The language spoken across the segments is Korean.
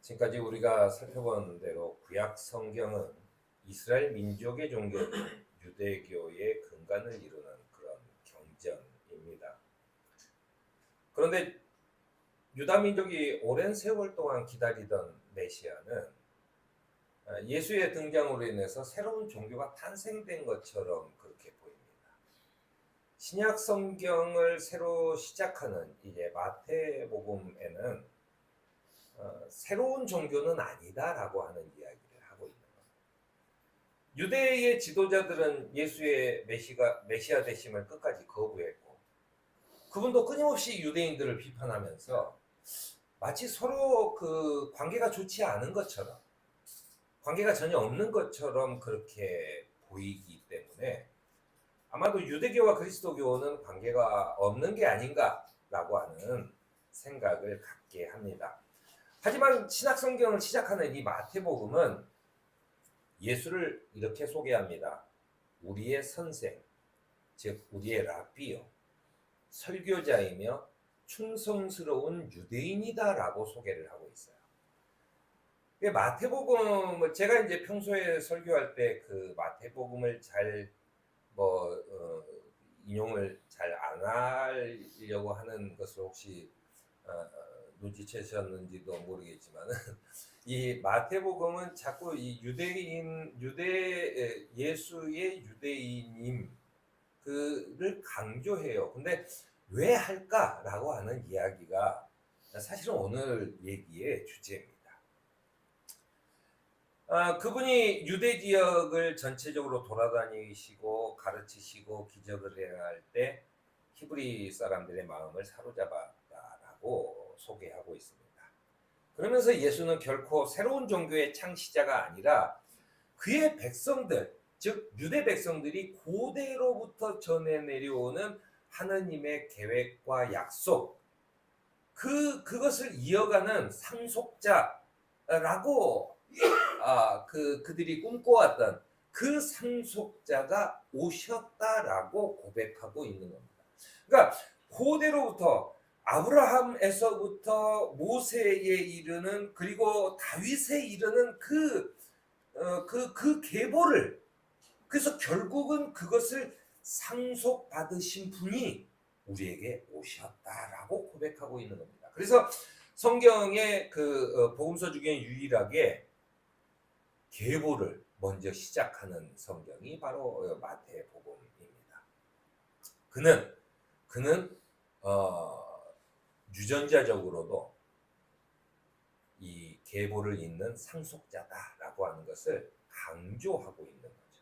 지금까지 우리가 살펴본 대로 구약 성경은 이스라엘 민족의 종교인 유대교의 근간을 이루는 그런 경전입니다. 그런데 유다 민족이 오랜 세월 동안 기다리던 메시아는 예수의 등장으로 인해서 새로운 종교가 탄생된 것처럼 그렇게 보입니다. 신약 성경을 새로 시작하는 이제 마태복음에는 새로운 종교는 아니다라고 하는 이야기를 하고 있는 겁니다. 유대의 지도자들은 예수의 메시아 되심을 끝까지 거부했고, 그분도 끊임없이 유대인들을 비판하면서 마치 서로 그 관계가 좋지 않은 것처럼, 관계가 전혀 없는 것처럼 그렇게 보이기 때문에 아마도 유대교와 그리스도교는 관계가 없는 게 아닌가라고 하는 생각을 갖게 합니다. 하지만 신약성경을 시작하는 이 마태복음은 예수를 이렇게 소개합니다. 우리의 선생, 즉 우리의 랍비요, 설교자이며 충성스러운 유대인이다라고 소개를 하고 있어요. 마태복음, 제가 이제 평소에 설교할 때 그 마태복음을 잘 인용을 잘 안 하려고 하는 것을 혹시 눈치채셨는지도 모르겠지만은 이 마태복음은 자꾸 이 예수의 유대인임 그를 강조해요. 근데 왜 할까라고 하는 이야기가 사실은 오늘 얘기의 주제입니다. 그분이 유대 지역을 전체적으로 돌아다니시고 가르치시고 기적을 행할 때 히브리 사람들의 마음을 사로잡았다라고 소개하고 있습니다. 그러면서 예수는 결코 새로운 종교의 창시자가 아니라 그의 백성들, 즉 유대 백성들이 고대로부터 전해 내려오는 하느님의 계획과 약속, 그것을 이어가는 상속자라고 그들이 꿈꿔왔던 그 상속자가 오셨다라고 고백하고 있는 겁니다. 그러니까 고대로부터 아브라함에서부터 모세에 이르는 그리고 다윗에 이르는 그 계보를, 그래서 결국은 그것을 상속받으신 분이 우리에게 오셨다라고 고백하고 있는 겁니다. 그래서 성경의 복음서 중에 유일하게 계보를 먼저 시작하는 성경이 바로 마태복음입니다. 그는 유전자적으로도 이 계보를 잇는 상속자다라고 하는 것을 강조하고 있는 거죠.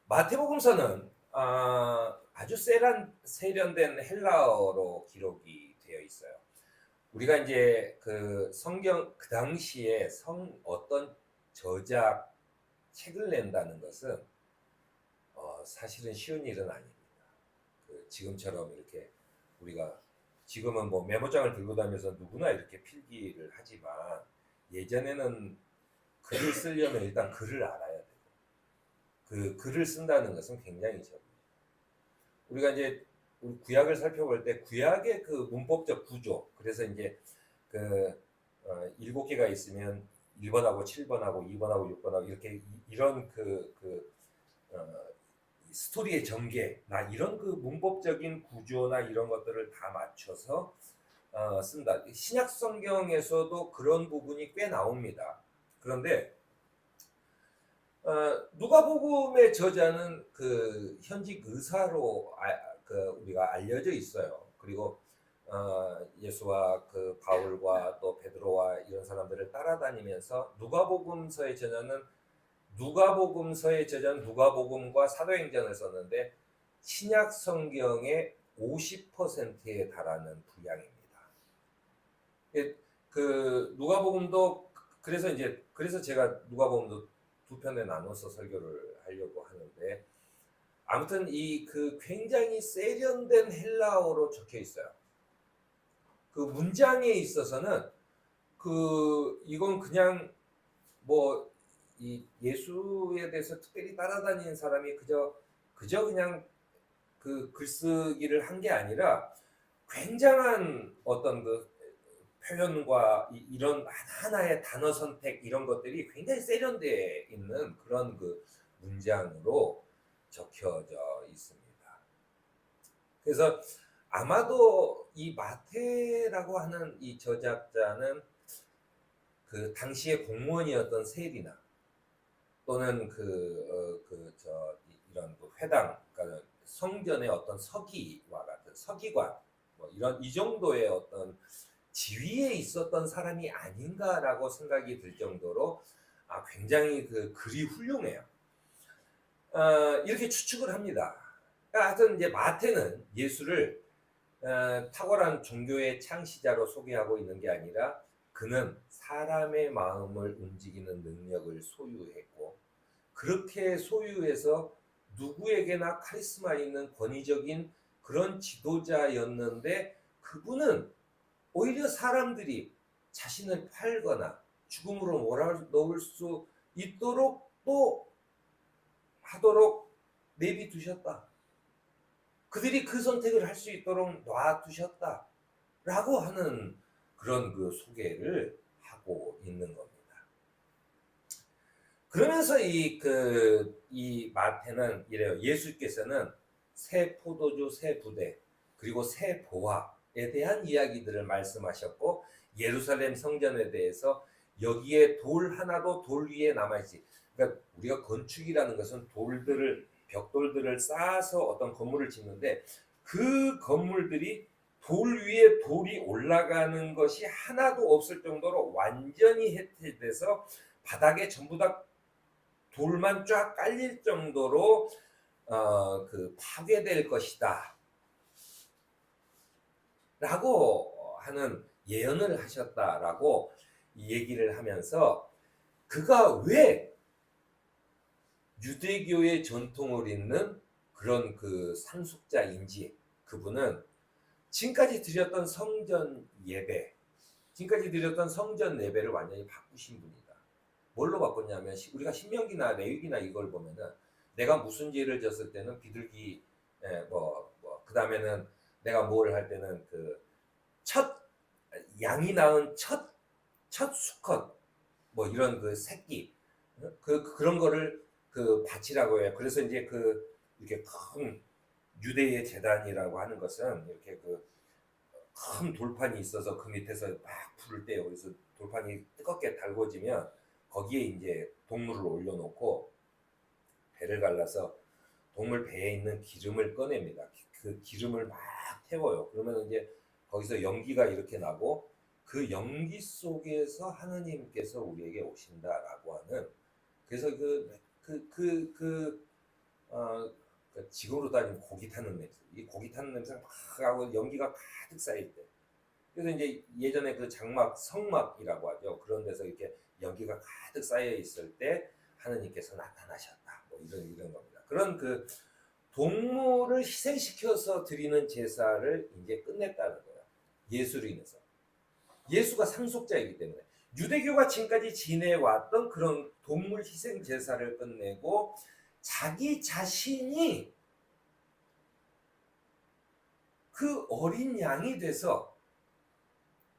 마태복음서는 아주 세련된 헬라어로 기록이 되어 있어요. 우리가 이제 그 성경 그 당시에 어떤 저작 책을 낸다는 것은 사실은 쉬운 일은 아닙니다. 지금처럼 이렇게 우리가 지금은 뭐 메모장을 들고 다니면서 누구나 이렇게 필기를 하지만 예전에는 글을 쓰려면 일단 글을 알아야 되고 그 글을 쓴다는 것은 굉장히 적어요. 우리가 이제 구약을 살펴볼 때 구약의 그 문법적 구조, 그래서 이제 7개가 있으면 1번하고 7번하고 2번하고 6번하고 이렇게 이런 스토리의 전개나 이런 그 문법적인 구조나 이런 것들을 다 맞춰서 쓴다. 신약 성경에서도 그런 부분이 꽤 나옵니다. 그런데 누가복음의 저자는 그 현직 의사로 우리가 알려져 있어요. 그리고 예수와 그 바울과 또 베드로와 이런 사람들을 따라다니면서 누가복음서의 저자는 누가복음과 사도행전을 썼는데 신약 성경의 50%에 달하는 분량입니다. 그 누가복음도 그래서 제가 누가복음도 두 편에 나눠서 설교를 하려고 하는데, 아무튼 굉장히 세련된 헬라어로 적혀 있어요. 그 문장에 있어서는 이건 그냥 이 예수에 대해서 특별히 따라다니는 사람이 그저 그냥 그 글쓰기를 한 게 아니라 굉장한 어떤 표현과 이런 하나의 단어 선택 이런 것들이 굉장히 세련되어 있는 그런 그 문장으로 적혀져 있습니다. 그래서 아마도 이 마태라고 하는 이 저작자는 그 당시의 공무원이었던 세리나 또는 이런 그 회당, 그러니까 성전의 어떤 서기와 같은 서기관, 뭐 이런 이 정도의 어떤 지위에 있었던 사람이 아닌가라고 생각이 들 정도로 굉장히 그 글이 훌륭해요. 이렇게 추측을 합니다. 하여튼 이제 마태는 예수를 탁월한 종교의 창시자로 소개하고 있는 게 아니라 그는 사람의 마음을 움직이는 능력을 소유했고 그렇게 소유해서 누구에게나 카리스마 있는 권위적인 그런 지도자였는데 그분은 오히려 사람들이 자신을 팔거나 죽음으로 몰아넣을 수 있도록 또 하도록 내비두셨다. 그들이 그 선택을 할 수 있도록 놔두셨다. 라고 하는 그런 그 소개를 하고 있는 겁니다. 그러면서 이 마태는 이래요. 예수께서는 새 포도주, 새 부대, 그리고 새 보화에 대한 이야기들을 말씀하셨고, 예루살렘 성전에 대해서 여기에 돌 하나도 돌 위에 남아있지. 그러니까 우리가 건축이라는 것은 벽돌들을 쌓아서 어떤 건물을 짓는데 그 건물들이 돌 위에 돌이 올라가는 것이 하나도 없을 정도로 완전히 해체돼서 바닥에 전부 다 돌만 쫙 깔릴 정도로 그 파괴될 것이다 라고 하는 예언을 하셨다라고 얘기를 하면서 그가 왜 유대교의 전통을 잇는 그런 그 상속자인지 그분은 지금까지 드렸던 성전 예배를 완전히 바꾸신 분이다. 뭘로 바꿨냐면 우리가 신명기나 레위기나 이걸 보면은 내가 무슨 죄를 졌을 때는 비둘기 그 다음에는 내가 뭘 할 때는 그 첫 양이 낳은 첫 수컷 뭐 이런 그 새끼 그런 거를 그 바치라고 해요. 그래서 이제 이렇게 큰 유대의 제단이라고 하는 것은 이렇게 그 큰 돌판이 있어서 그 밑에서 막 불을 떼요. 그래서 돌판이 뜨겁게 달궈지면 거기에 이제 동물을 올려놓고 배를 갈라서 동물 배에 있는 기름을 꺼냅니다. 그 기름을 막 태워요. 그러면 이제 거기서 연기가 이렇게 나고 그 연기 속에서 하느님께서 우리에게 오신다라고 하는 그래서 지구로 다니는 고기 타는 냄새, 이 고기 타는 냄새가 막 하고 연기가 가득 쌓일 때, 그래서 이제 예전에 그 장막, 성막이라고 하죠. 그런 데서 이렇게 연기가 가득 쌓여 있을 때 하느님께서 나타나셨다. 뭐 이런 겁니다. 그런 그 동물을 희생시켜서 드리는 제사를 이제 끝냈다는 거예요. 예수로 인해서. 예수가 상속자이기 때문에. 유대교가 지금까지 지내왔던 그런 동물 희생 제사를 끝내고 자기 자신이 그 어린 양이 돼서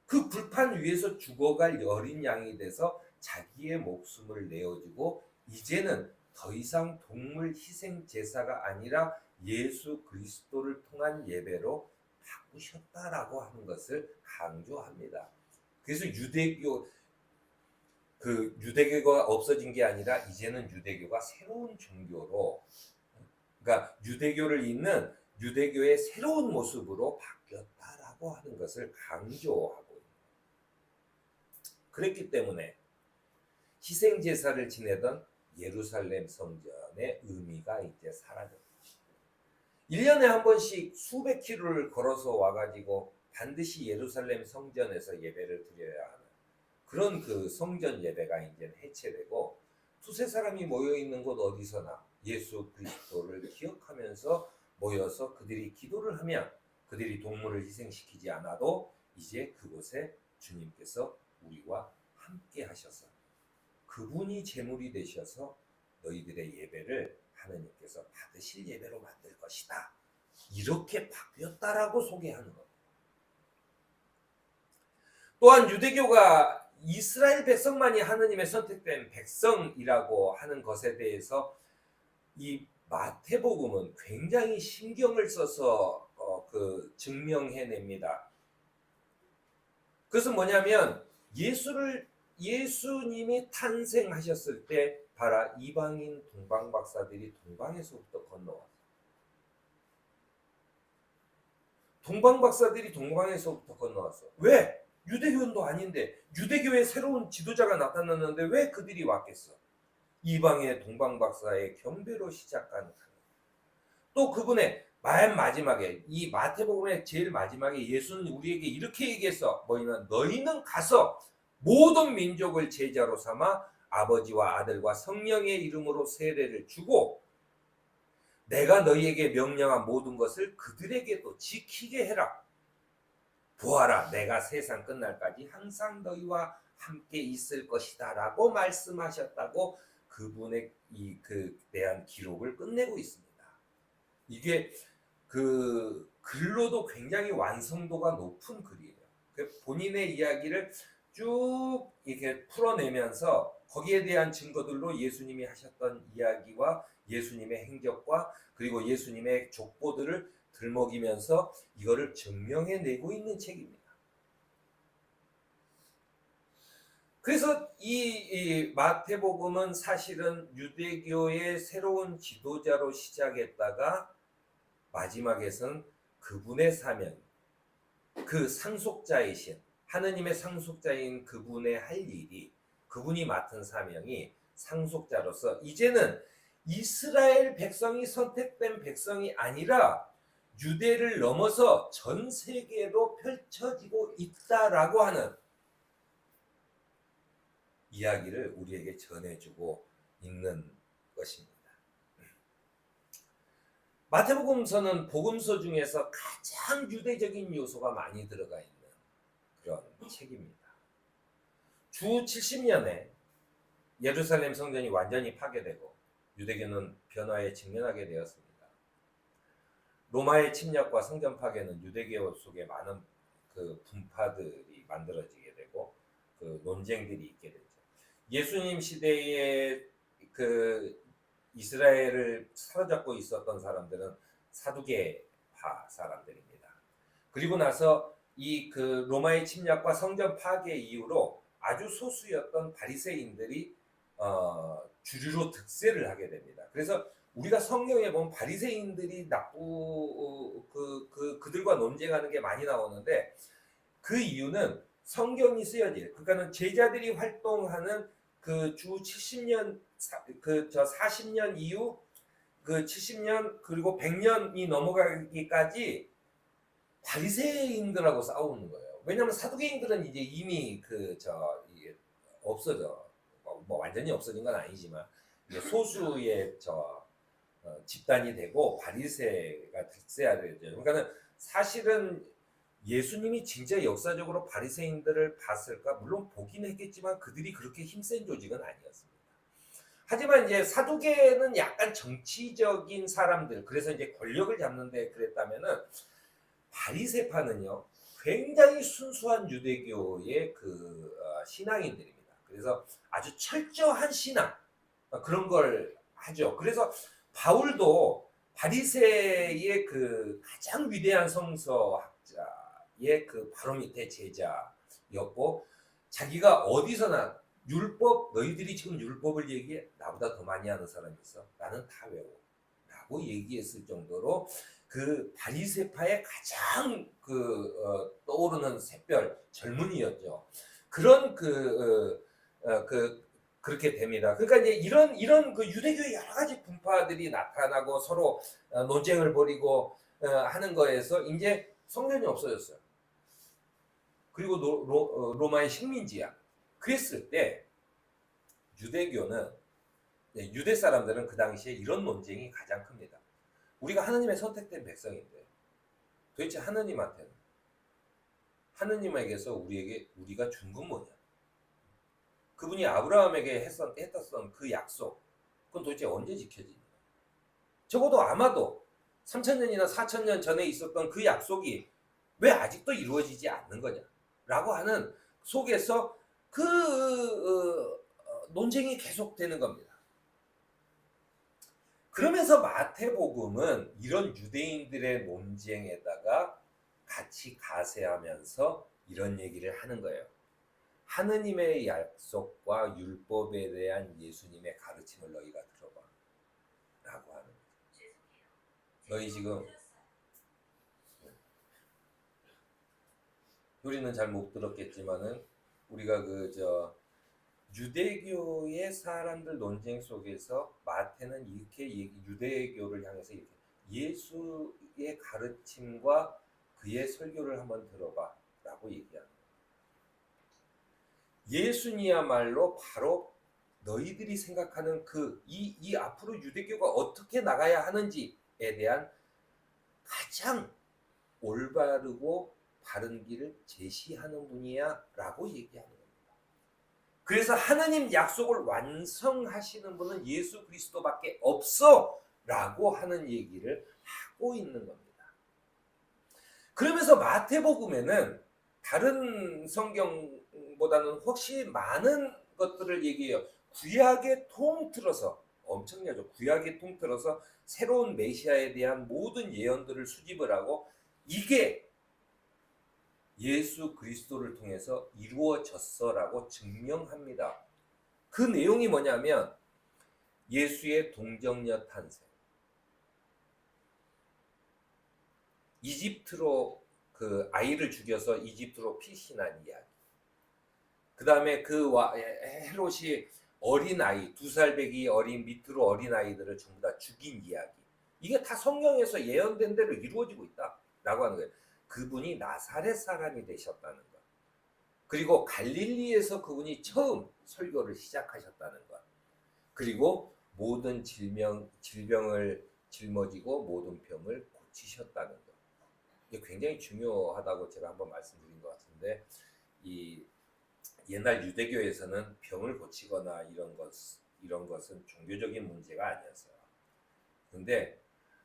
그 불판 위에서 죽어갈 어린 양이 돼서 자기의 목숨을 내어주고 이제는 더 이상 동물 희생 제사가 아니라 예수 그리스도를 통한 예배로 바꾸셨다라고 하는 것을 강조합니다. 그래서 유대교가 없어진 게 아니라 이제는 유대교가 새로운 종교로, 그러니까 유대교를 잇는 유대교의 새로운 모습으로 바뀌었다라고 하는 것을 강조하고 있습니다. 그랬기 때문에 희생 제사를 지내던 예루살렘 성전의 의미가 이제 사라졌다. 1년에 한 번씩 수백 킬로를 걸어서 와가지고 반드시 예루살렘 성전에서 예배를 드려야 하는 그런 그 성전 예배가 이제 해체되고 두세 사람이 모여 있는 곳 어디서나 예수 그리스도를 기억하면서 모여서 그들이 기도를 하면 그들이 동물을 희생시키지 않아도 이제 그곳에 주님께서 우리와 함께 하셔서 그분이 제물이 되셔서 너희들의 예배를 하느님께서 받으실 예배로 만들 것이다. 이렇게 바뀌었다라고 소개하는 겁니다. 또한 유대교가 이스라엘 백성만이 하느님의 선택된 백성이라고 하는 것에 대해서 이 마태복음은 굉장히 신경을 써서 증명해냅니다. 그것은 뭐냐면 예수님이 탄생하셨을 때 봐라, 이방인 동방 박사들이 동방에서부터 건너왔어. 동방 박사들이 동방에서부터 건너왔어. 왜? 유대교인도 아닌데, 유대교의 새로운 지도자가 나타났는데 왜 그들이 왔겠어? 이방의 동방 박사의 경배로 시작한. 또 그분의 맨 마지막에, 이 마태복음의 제일 마지막에 예수는 우리에게 이렇게 얘기했어. 뭐냐면 너희는 가서 모든 민족을 제자로 삼아 아버지와 아들과 성령의 이름으로 세례를 주고 내가 너희에게 명령한 모든 것을 그들에게도 지키게 해라. 보아라, 내가 세상 끝날까지 항상 너희와 함께 있을 것이다 라고 말씀하셨다고 그분의 대한 기록을 끝내고 있습니다. 이게 글로도 굉장히 완성도가 높은 글이에요. 본인의 이야기를 쭉 이렇게 풀어내면서 거기에 대한 증거들로 예수님이 하셨던 이야기와 예수님의 행적과 그리고 예수님의 족보들을 들먹이면서 이거를 증명해내고 있는 책입니다. 그래서 이 마태복음은 사실은 유대교의 새로운 지도자로 시작했다가 마지막에선 그분의 사명, 그 상속자이신 하느님의 상속자인 그분의 할 일이, 그분이 맡은 사명이 상속자로서 이제는 이스라엘 백성이 선택된 백성이 아니라 유대를 넘어서 전 세계로 펼쳐지고 있다라고 하는 이야기를 우리에게 전해주고 있는 것입니다. 마태복음서는 복음서 중에서 가장 유대적인 요소가 많이 들어가 있는 그런 책입니다. 주 70년에 예루살렘 성전이 완전히 파괴되고 유대교는 변화에 직면하게 되었습니다. 로마의 침략과 성전 파괴는 유대교 속에 많은 분파들이 만들어지게 되고 논쟁들이 있게 되죠. 예수님 시대에 이스라엘을 사로잡고 있었던 사람들은 사두개파 사람들입니다. 그리고 나서 로마의 침략과 성전 파괴 이후로 아주 소수였던 바리새인들이 주류로 득세를 하게 됩니다. 그래서 우리가 성경에 보면 바리새인들이 그들과 논쟁하는 게 많이 나오는데 그 이유는 성경이 쓰여질, 그러니까는 제자들이 활동하는 주 70년 40년 이후 70년 그리고 100년이 넘어가기까지 바리새인들하고 싸우는 거예요. 왜냐하면 사두개인들은 이제 이미 없어져. 뭐 완전히 없어진 건 아니지만 소수의 집단이 되고 바리새가 득세하게 되죠. 그러니까는 사실은 예수님이 진짜 역사적으로 바리새인들을 봤을까? 물론 보긴 했겠지만 그들이 그렇게 힘센 조직은 아니었습니다. 하지만 이제 사두개는 약간 정치적인 사람들, 그래서 이제 권력을 잡는데 그랬다면은 바리새파는요 굉장히 순수한 유대교의 신앙인들입니다. 그래서 아주 철저한 신앙 그런 걸 하죠. 그래서 바울도 바리새의 가장 위대한 성서학자의 바로 밑에 제자였고 자기가 어디서나 율법, 너희들이 지금 율법을 얘기해? 나보다 더 많이 하는 사람이 있어? 나는 다 외워 라고 얘기했을 정도로 바리새파의 가장 떠오르는 샛별 젊은이였죠. 그런 그렇게 됩니다. 그러니까 이제 이런 유대교의 여러 가지 분파들이 나타나고 서로 논쟁을 벌이고 하는 거에서 이제 성전이 없어졌어요. 그리고 로마의 식민지야. 그랬을 때 유대교는 유대 사람들은 그 당시에 이런 논쟁이 가장 큽니다. 우리가 하나님의 선택된 백성인데 도대체 하나님에게서 우리가 준 건 뭐냐? 그분이 아브라함에게 했던 그 약속, 그건 도대체 언제 지켜지냐? 적어도 아마도 3000년이나 4000년 전에 있었던 그 약속이 왜 아직도 이루어지지 않는 거냐? 라고 하는 속에서 그 논쟁이 계속되는 겁니다. 그러면서 마태복음은 이런 유대인들의 논쟁에다가 같이 가세하면서 이런 얘기를 하는 거예요. 하느님의 약속과 율법에 대한 예수님의 가르침을 너희가 들어봐 라고 하는 거예요. 너희 지금 우리는 잘 못 들었겠지만은 우리가 유대교의 사람들 논쟁 속에서 마태는 이렇게 유대교를 향해서 이렇게 예수의 가르침과 그의 설교를 한번 들어봐 라고 얘기하는 거예요. 예수님이야말로 바로 너희들이 생각하는 이 앞으로 유대교가 어떻게 나가야 하는지에 대한 가장 올바르고 바른 길을 제시하는 분이야 라고 얘기하는 겁니다. 그래서 하나님 약속을 완성하시는 분은 예수 그리스도밖에 없어 라고 하는 얘기를 하고 있는 겁니다. 그러면서 마태복음에는 다른 성경보다는 훨씬 많은 것들을 얘기해요. 구약에 통틀어서 엄청나죠. 구약에 통틀어서 새로운 메시아에 대한 모든 예언들을 수집을 하고 이게 예수 그리스도를 통해서 이루어졌어라고 증명합니다. 그 내용이 뭐냐면 예수의 동정녀 탄생, 이집트로 그 아이를 죽여서 이집트로 피신한 이야기, 그 다음에 헤롯이 어린 아이, 2살 배기 어린 밑으로 어린 아이들을 전부 다 죽인 이야기, 이게 다 성경에서 예언된 대로 이루어지고 있다라고 하는 거예요. 그분이 나사렛 사람이 되셨다는 것, 그리고 갈릴리에서 그분이 처음 설교를 시작하셨다는 것, 그리고 모든 질병을 짊어지고 모든 병을 고치셨다는 것. 이게 굉장히 중요하다고 제가 한번 말씀드린 것 같은데, 이 옛날 유대교에서는 병을 고치거나 이런 것은 종교적인 문제가 아니었어요. 근데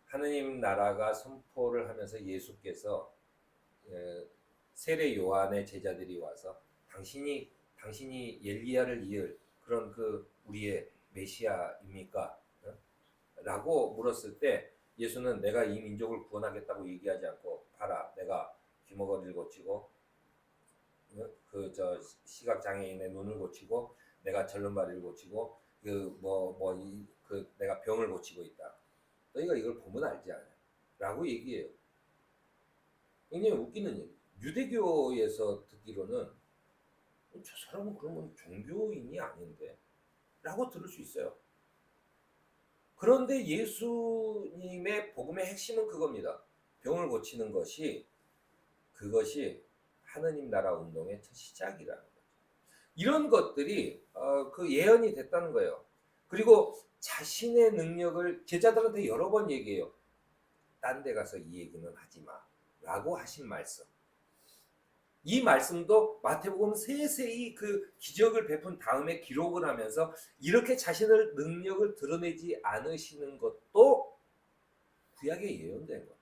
하느님 나라가 선포를 하면서 예수께서 세례 요한의 제자들이 와서 당신이 엘리야를 이을 그런 우리의 메시아입니까? 라고 물었을 때 예수는 내가 이 민족을 구원하겠다고 얘기하지 않고, 봐라, 내가 귀머거리를 고치고 시각 장애인의 눈을 고치고 내가 절름발이를 고치고 내가 병을 고치고 있다. 너희가 이걸 보면 알지 않냐? 라고 얘기해요. 굉장히 웃기는 얘기. 유대교에서 듣기로는 저 사람은 그러면 종교인이 아닌데? 라고 들을 수 있어요. 그런데 예수님의 복음의 핵심은 그겁니다. 병을 고치는 그것이 하느님 나라 운동의 첫 시작이라는 거죠. 이런 것들이 그 예언이 됐다는 거예요. 그리고 자신의 능력을 제자들한테 여러 번 얘기해요. 딴 데 가서 이 얘기는 하지 마 라고 하신 말씀, 이 말씀도 마태복음 세세히 그 기적을 베푼 다음에 기록을 하면서 이렇게 자신의 능력을 드러내지 않으시는 것도 구약에 예언된 거다.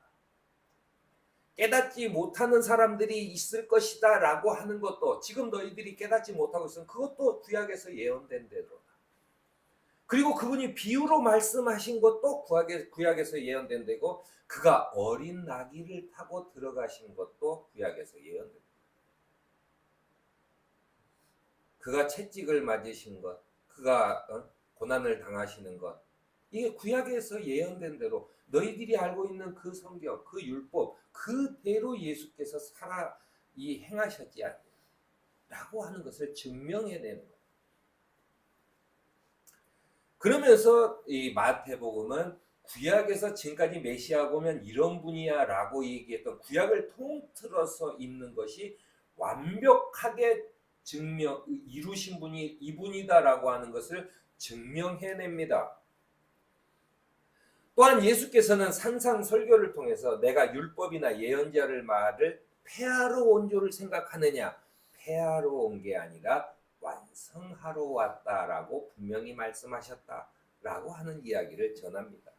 깨닫지 못하는 사람들이 있을 것이다 라고 하는 것도, 지금 너희들이 깨닫지 못하고 있으면 그것도 구약에서 예언된 대로다. 그리고 그분이 비유로 말씀하신 것도 구약에서 예언된 데고, 그가 어린 나귀를 타고 들어가신 것도 구약에서 예언된, 그가 채찍을 맞으신 것, 그가 고난을 당하시는 것, 이게 구약에서 예언된 대로 너희들이 알고 있는 그 성경, 그 율법 그대로 예수께서 행하셨지 않냐라고 하는 것을 증명해내는 거예요. 그러면서 이 마태복음은 구약에서 지금까지 메시아가 오면 이런 분이야 라고 얘기했던 구약을 통틀어서 있는 것이 완벽하게 이루신 분이 이분이다라고 하는 것을 증명해냅니다. 또한 예수께서는 산상설교를 통해서 내가 율법이나 예언자를 말을 폐하러 온 줄을 생각하느냐, 폐하러 온 게 아니라 완성하러 왔다라고 분명히 말씀하셨다라고 하는 이야기를 전합니다.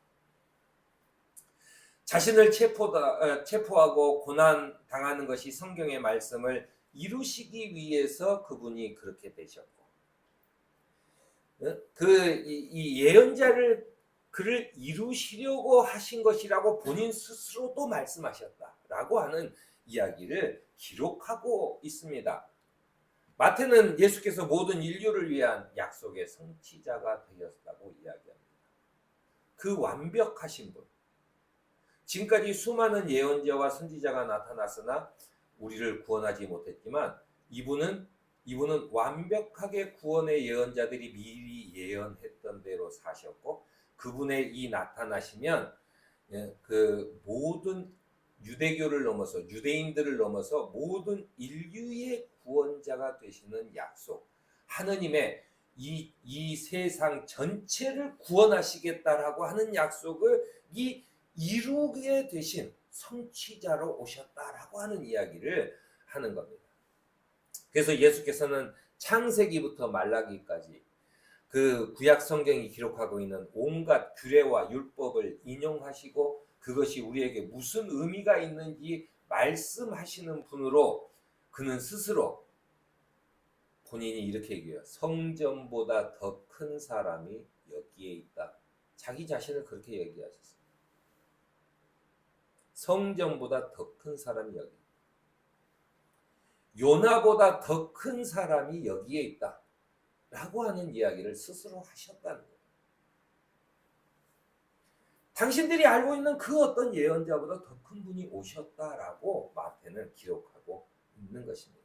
자신을 체포하고 고난 당하는 것이 성경의 말씀을 이루시기 위해서 그분이 그렇게 되셨고, 이 예언자를 그를 이루시려고 하신 것이라고 본인 스스로도 말씀하셨다라고 하는 이야기를 기록하고 있습니다. 마태는 예수께서 모든 인류를 위한 약속의 성취자가 되셨다고 이야기합니다. 그 완벽하신 분. 지금까지 수많은 예언자와 선지자가 나타났으나 우리를 구원하지 못했지만 이분은 완벽하게 구원의 예언자들이 미리 예언했던 대로 사셨고, 그분의 이 나타나시면 그 모든 유대교를 넘어서, 유대인들을 넘어서 모든 인류의 구원자가 되시는 약속, 하느님의 이 세상 전체를 구원하시겠다라고 하는 약속을 이루게 되신 성취자로 오셨다라고 하는 이야기를 하는 겁니다. 그래서 예수께서는 창세기부터 말라기까지 그 구약 성경이 기록하고 있는 온갖 규례와 율법을 인용하시고 그것이 우리에게 무슨 의미가 있는지 말씀하시는 분으로, 그는 스스로 본인이 이렇게 얘기해요. 성전보다 더 큰 사람이 여기에 있다. 자기 자신을 그렇게 얘기하셨어요. 성전보다 더 큰 사람이 여기, 요나보다 더 큰 사람이 여기에 있다 라고 하는 이야기를 스스로 하셨다는 거예요. 당신들이 알고 있는 그 어떤 예언자보다 더 큰 분이 오셨다라고 마태는 기록하고 있는 것입니다.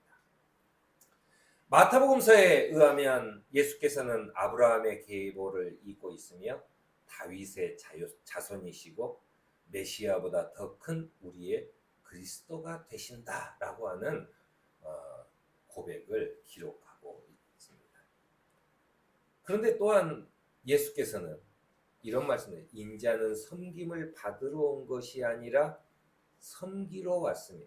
마태복음서에 의하면 예수께서는 아브라함의 계보를 잇고 있으며 다윗의 자손이시고 메시아보다 더 큰 우리의 그리스도가 되신다라고 하는 고백을 기록하고 있습니다. 그런데 또한 예수께서는 이런 말씀을, 인자는 섬김을 받으러 온 것이 아니라 섬기러 왔으며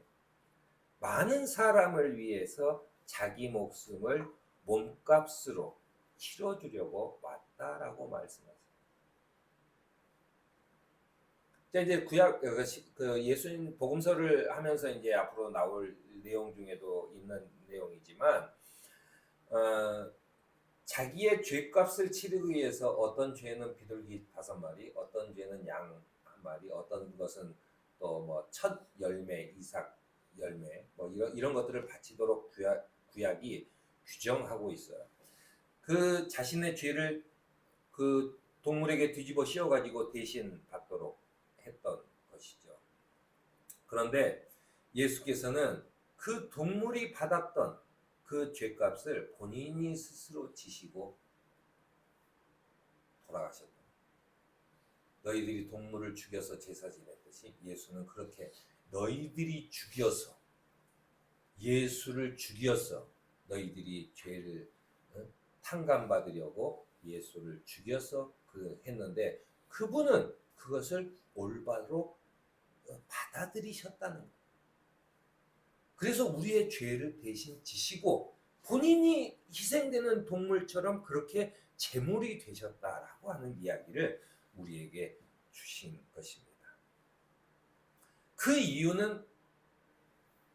많은 사람을 위해서 자기 목숨을 몸값으로 치러주려고 왔다라고 말씀하세요. 자, 이제 구약 그 예수님 복음서를 하면서 이제 앞으로 나올 내용 중에도 있는 내용이지만, 자기의 죄값을 치르기 위해서 어떤 죄는 비둘기 5마리, 어떤 죄는 양 1마리, 어떤 것은 또 뭐 첫 열매, 이삭 열매, 뭐 이런 것들을 바치도록 구약이 규정하고 있어요. 그 자신의 죄를 그 동물에게 뒤집어 씌워가지고 대신 받도록 했던 것이죠. 그런데 예수께서는 그 동물이 받았던 그 죄값을 본인이 스스로 지시고 돌아가셨다. 너희들이 동물을 죽여서 제사 지냈듯이 예수는 그렇게 너희들이 죽여서, 예수를 죽여서 너희들이 죄를 탕감받으려고 예수를 죽여서 했는데 그분은 그것을 올바로 받아들이셨다는 거예요. 그래서 우리의 죄를 대신 지시고 본인이 희생되는 동물처럼 그렇게 제물이 되셨다라고 하는 이야기를 우리에게 주신 것입니다. 그 이유는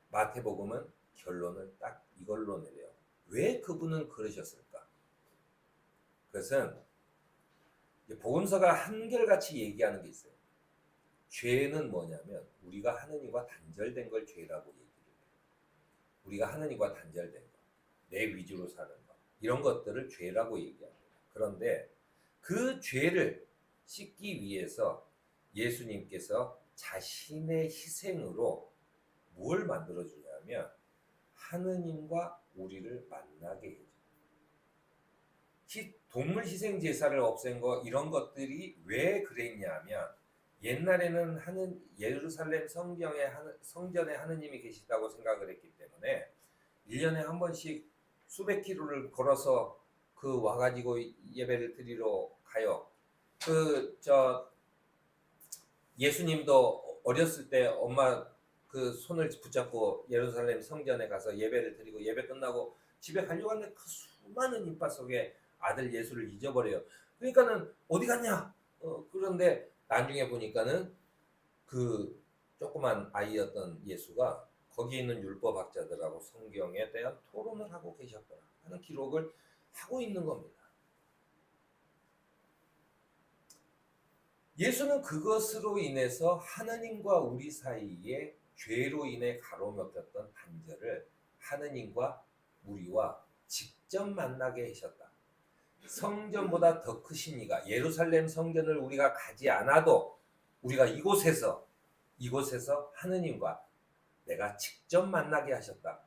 마태복음은 결론을 딱 이걸로 내려요. 왜 그분은 그러셨을까? 그것은 복음서가 한결같이 얘기하는 게 있어요. 죄는 뭐냐면 우리가 하느님과 단절된 걸 죄라고 얘기해요. 우리가 하느님과 단절된 것, 내 위주로 사는 것, 이런 것들을 죄라고 얘기합니다. 그런데 그 죄를 씻기 위해서 예수님께서 자신의 희생으로 뭘 만들어주냐면 하느님과 우리를 만나게 해줘요. 동물 희생 제사를 없앤 거, 이런 것들이 왜 그랬냐면 옛날에는 예루살렘 성전에 하느님이 계시다고 생각을 했기 때문에 1년에 한 번씩 수백 킬로를 걸어서 와가지고 예배를 드리러 가요. 예수님도 어렸을 때 엄마 그 손을 붙잡고 예루살렘 성전에 가서 예배를 드리고 예배 끝나고 집에 가려고 하는데 그 수많은 인파 속에 아들 예수를 잊어버려요. 그러니까는 어디 갔냐? 그런데 나중에 보니까는 그 조그만 아이였던 예수가 거기 있는 율법학자들하고 성경에 대한 토론을 하고 계셨더라 하는 기록을 하고 있는 겁니다. 예수는 그것으로 인해서 하느님과 우리 사이에 죄로 인해 가로막혔던 단절을 하느님과 우리와 직접 만나게 하셨다. 성전보다 더 크신 이가 예루살렘 성전을 우리가 가지 않아도 우리가 이곳에서 하느님과 내가 직접 만나게 하셨다.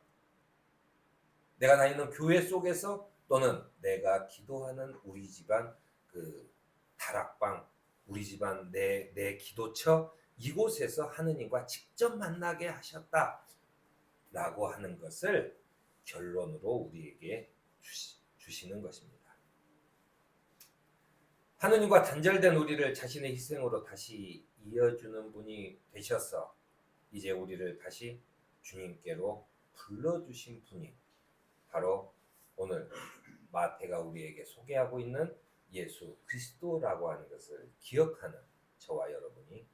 내가 다니는 교회 속에서 또는 내가 기도하는 우리 집안 그 다락방, 우리 집안 내 기도처 이곳에서 하느님과 직접 만나게 하셨다 라고 하는 것을 결론으로 우리에게 주시는 것입니다. 하느님과 단절된 우리를 자신의 희생으로 다시 이어주는 분이 되셔서 이제 우리를 다시 주님께로 불러주신 분이 바로 오늘 마태가 우리에게 소개하고 있는 예수 그리스도라고 하는 것을 기억하는 저와 여러분이